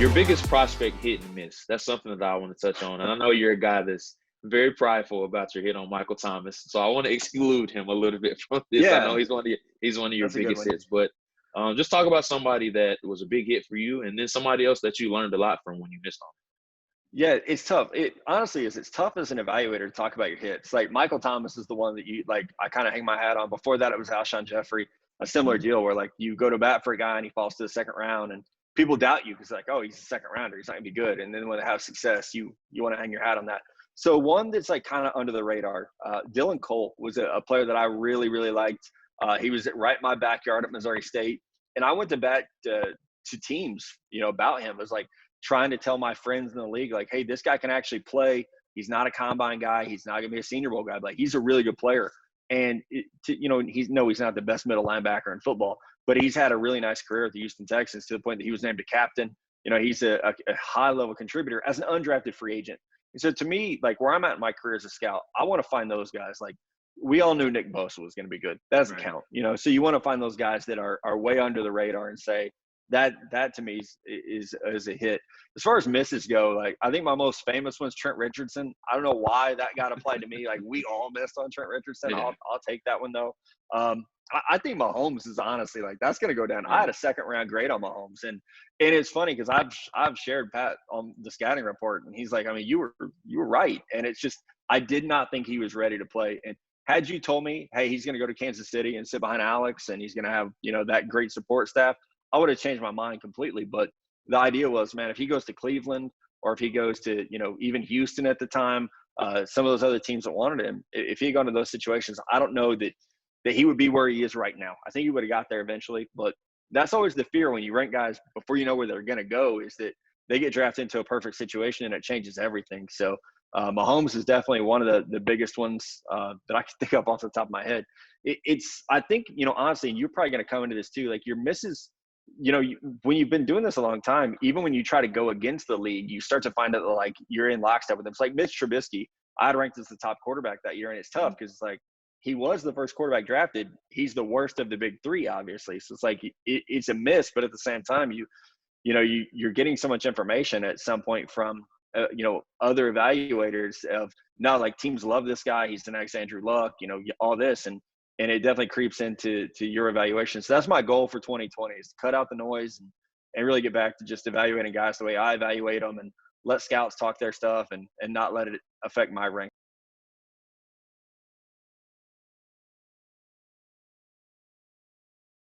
Your biggest prospect hit and miss. That's something that I want to touch on. And I know you're a guy that's very prideful about your hit on Michael Thomas. So I want to exclude him a little bit from this. I know Yeah, he's one of your that's a good biggest one. hits. But just talk about somebody that was a big hit for you, and then somebody else that you learned a lot from when you missed on. Yeah, it's tough. It honestly is. It's tough as an evaluator to talk about your hits. Like Michael Thomas is the one that you like. I kind of hang my hat on. Before that, it was Alshon Jeffrey. A similar Mhm. deal where like you go to bat for a guy and he falls to the second round, and people doubt you because like, oh, he's a second rounder. He's not gonna be good. And then when they have success, you want to hang your hat on that. So one that's like kind of under the radar. Dylan Cole was a player that I really liked. He was right in my backyard at Missouri State, and I went to bat to teams, about him. It was like trying to tell my friends in the league, like, hey, this guy can actually play. He's not a combine guy. He's not going to be a Senior Bowl guy. But like, he's a really good player. And, he's not the best middle linebacker in football, but he's had a really nice career at the Houston Texans to the point that he was named a captain. He's a high-level contributor as an undrafted free agent. And so to me, like where I'm at in my career as a scout, I want to find those guys. Like we all knew Nick Bosa was going to be good. That doesn't Right. count, So you want to find those guys that are way under the radar and say, that to me is a hit. As far as misses go, like I think my most famous one's Trent Richardson. I don't know why that got applied to me. Like we all missed on Trent Richardson. Yeah. I'll take that one though. I think Mahomes is honestly like that's going to go down. I Yeah. had a second round grade on Mahomes, and it's funny because I've shared Pat on the scouting report, and he's like, I mean, you were right, and it's just I did not think he was ready to play. And had you told me, hey, he's going to go to Kansas City and sit behind Alex, and he's going to have that great support staff, I would have changed my mind completely. But the idea was, man, if he goes to Cleveland or if he goes to, even Houston at the time, some of those other teams that wanted him, if he had gone to those situations, I don't know that he would be where he is right now. I think he would have got there eventually. But that's always the fear when you rank guys before you know where they're going to go is that they get drafted into a perfect situation and it changes everything. So Mahomes is definitely one of the biggest ones that I can think of off the top of my head. I think, honestly, and you're probably going to come into this too, like your misses – when you've been doing this a long time, even when you try to go against the league, you start to find out that like you're in lockstep with them. It's like Mitch Trubisky. I had ranked as the top quarterback that year, and it's tough because it's like he was the first quarterback drafted. He's the worst of the big three, obviously. So it's like it's a miss, but at the same time, you're getting so much information at some point from other evaluators of no, like teams love this guy. He's the next Andrew Luck. All this and it definitely creeps into your evaluation. So that's my goal for 2020 is to cut out the noise and really get back to just evaluating guys the way I evaluate them and let scouts talk their stuff and not let it affect my rank.